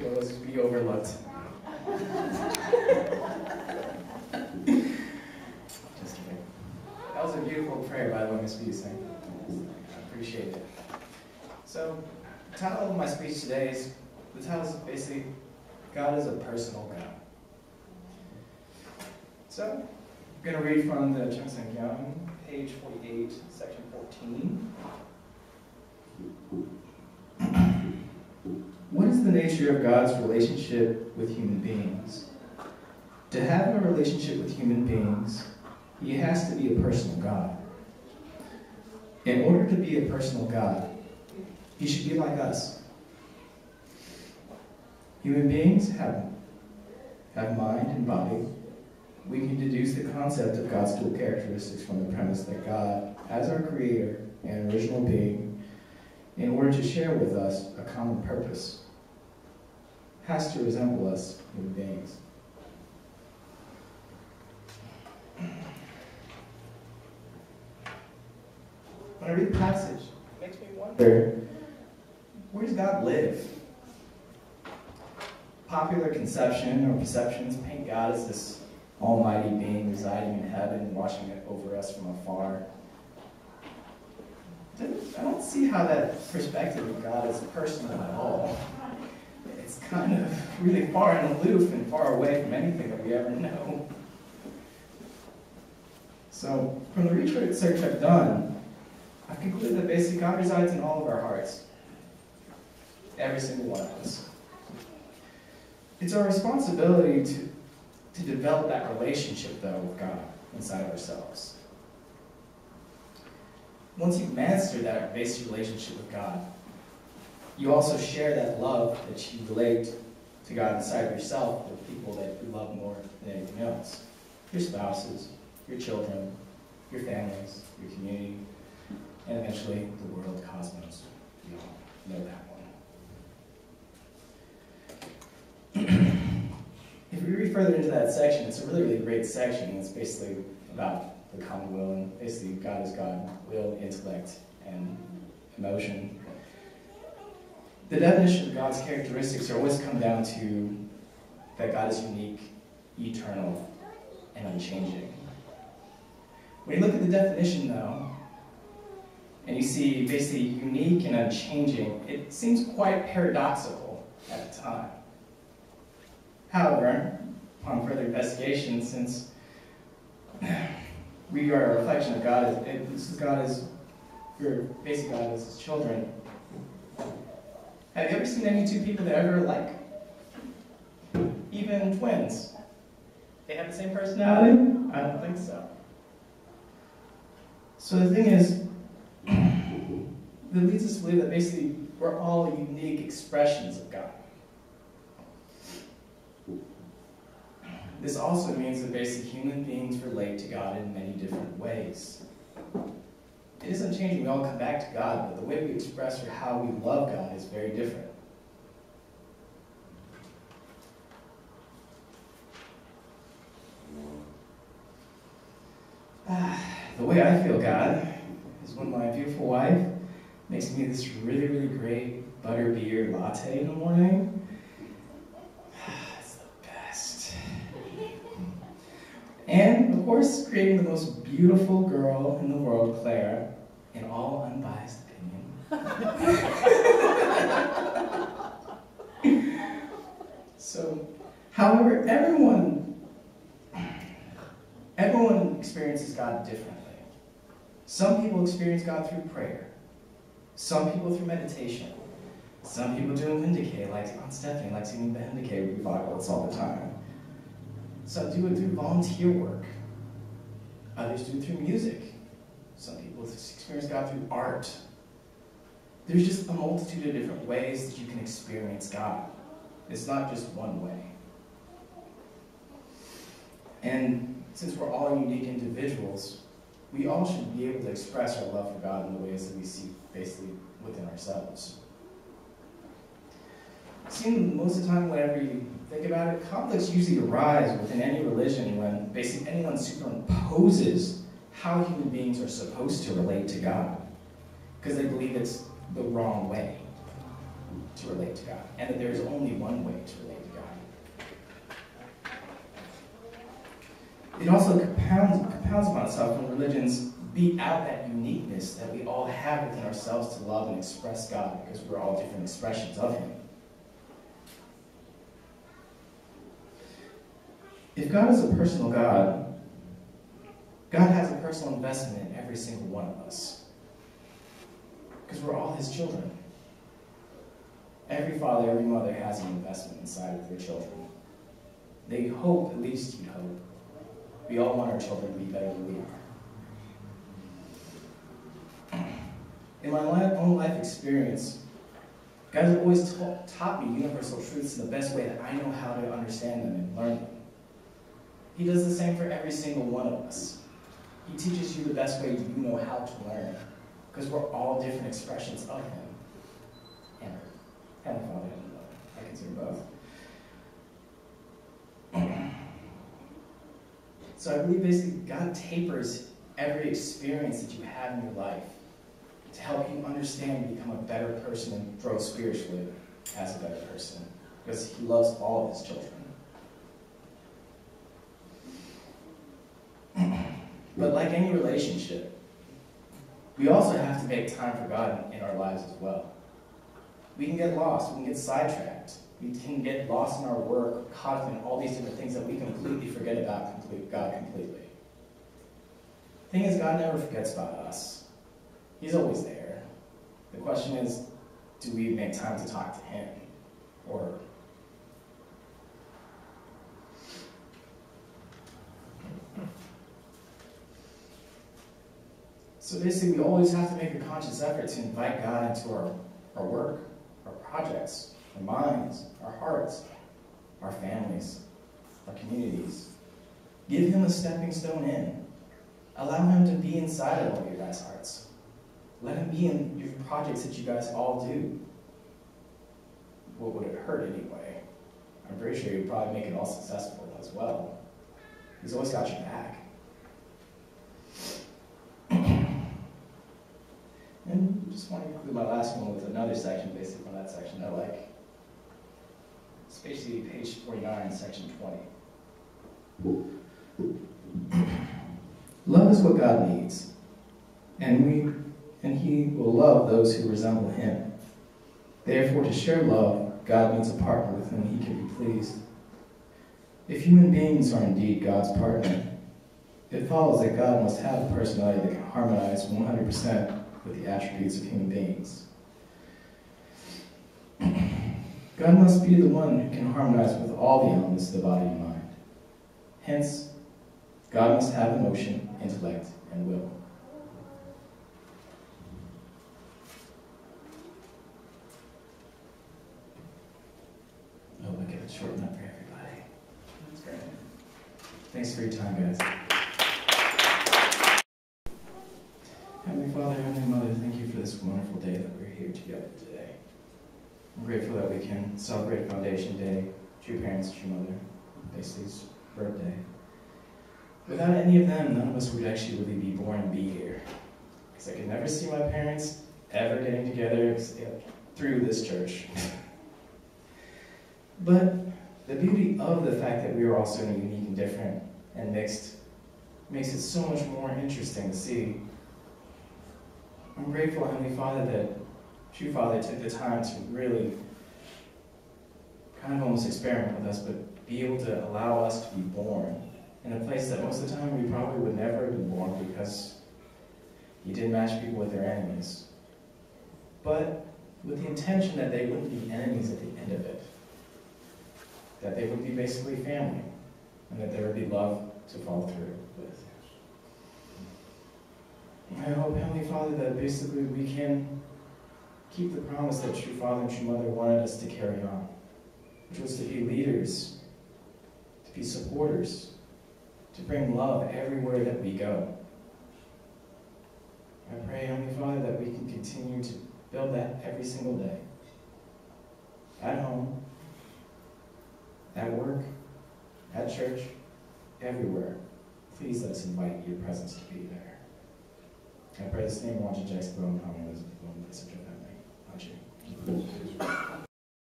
those we overlooked. Just kidding. That was a beautiful prayer, by the way, Miss Beasley. I appreciate it. So, the title of my speech today is, the title is basically, God is a personal God. So, I'm going to read from the Cheongseongyang, page 48, section 14. What is the nature of God's relationship with human beings? To have a relationship with human beings, he has to be a personal God. In order to be a personal God, he should be like us. Human beings have mind and body. We can deduce the concept of God's dual characteristics from the premise that God, as our creator and original being, in order to share with us a common purpose, has to resemble us, human beings. When I read the passage, it makes me wonder, where does God live? Popular conception or perceptions paint God as this almighty being residing in heaven, watching it over us from afar. I don't see how that perspective of God is personal at all. It's kind of really far and aloof and far away from anything that we ever know. So, from the research I've done, I've concluded that basically God resides in all of our hearts. Every single one of us. It's our responsibility to develop that relationship, though, with God inside ourselves. Once you master that basic relationship with God, you also share that love that you relate to God inside of yourself with people that you love more than anything else. Your spouses, your children, your families, your community, and eventually the world, cosmos. You all know that one. If we read further into that section, it's a really, really great section. It's basically about the common will, and basically God is God, will, intellect, and emotion. The definition of God's characteristics always come down to that God is unique, eternal, and unchanging. When you look at the definition, though, and you see basically unique and unchanging, it seems quite paradoxical at the time. However, upon further investigation, since we are a reflection of God, we're basically God as his children. Have you ever seen any two people that are alike? Even twins. They have the same personality? I don't think so. So the thing is, that leads us to believe that basically we're all unique expressions of God. This also means that basically human beings relate to God in many different ways. It isn't changing, we all come back to God, but the way we express or how we love God is very different. The way I feel God is when my beautiful wife makes me this really, really great butterbeer latte in the morning. It's the best. And, of course, creating the most beautiful girl in the world, Claire, in all unbiased opinion. So, however, everyone experiences God differently. Some people experience God through prayer. Some people through meditation. Some people doing Vindicate, like Aunt Stephanie likes singing the Vindicate revivals all the time. Some do it through volunteer work. Others do it through music. Some people experience God through art. There's just a multitude of different ways that you can experience God. It's not just one way. And since we're all unique individuals, we all should be able to express our love for God in the ways that we see basically within ourselves. Seeing most of the time, whenever you think about it, conflicts usually arise within any religion when basically anyone superimposes how human beings are supposed to relate to God, because they believe it's the wrong way. to relate to God, and that there is only one way to relate to God. It also compounds upon itself when religions beat out that uniqueness that we all have within ourselves to love and express God, because we're all different expressions of Him. If God is a personal God, God has a personal investment in every single one of us, because we're all His children. Every father, every mother has an investment inside of their children. They hope, at least you hope. We all want our children to be better than we are. In my own life experience, God has always taught me universal truths in the best way that I know how to understand them and learn them. He does the same for every single one of us. He teaches you the best way you know how to learn, because we're all different expressions of Him. And Heavenly Father and Mother. I consider both. So I believe basically God tapers every experience that you have in your life to help you understand and become a better person and grow spiritually as a better person, because He loves all of His children. But like any relationship, we also have to make time for God in our lives as well. We can get lost, we can get sidetracked, we can get lost in our work, caught in all these different things that we completely forget about God completely. The thing is, God never forgets about us. He's always there. The question is, do we make time to talk to Him? Or so basically, we always have to make a conscious effort to invite God into our work, our projects, our minds, our hearts, our families, our communities. Give Him a stepping stone in. Allow Him to be inside of all of your guys' hearts. Let Him be in your projects that you guys all do. What would it hurt anyway? I'm pretty sure you'd probably make it all successful as well. He's always got your back. And just want to conclude my last one with another section, basically from that section I like. It's basically page 49, section 20. Love is what God needs, and He will love those who resemble Him. Therefore, to share love, God needs a partner with whom He can be pleased. If human beings are indeed God's partner, it follows that God must have a personality that can harmonize 100% with the attributes of human beings. God must be the one who can harmonize with all the elements of the body and mind. Hence, God must have emotion, intellect, and will. Oh, look at it, shorten up for everybody. That's great. Thanks for your time, guys. Heavenly Father, Heavenly Mother, thank you for this wonderful day that we're here together today. I'm grateful that we can celebrate Foundation Day, True Parents, True Mother, Basically's birthday. Without any of them, none of us would actually really be born and be here. Because I could never see my parents ever getting together through this church. But the beauty of the fact that we are all so unique and different and mixed makes it so much more interesting to see. I'm grateful, Heavenly Father, that True Father took the time to really kind of almost experiment with us, but be able to allow us to be born in a place that most of the time we probably would never have been born, because He did match people with their enemies. But with the intention that they wouldn't be enemies at the end of it. That they would be basically family, and that there would be love to follow through with. I hope, Heavenly Father, that basically we can keep the promise that True Father and True Mother wanted us to carry on, which was to be leaders, to be supporters, to bring love everywhere that we go. I pray, Heavenly Father, that we can continue to build that every single day. At home, at work, at church, everywhere. Please let us invite your presence to be there. I pray this name, watch Jackson Bowen, how many of those people in such a family. Watch you. His response.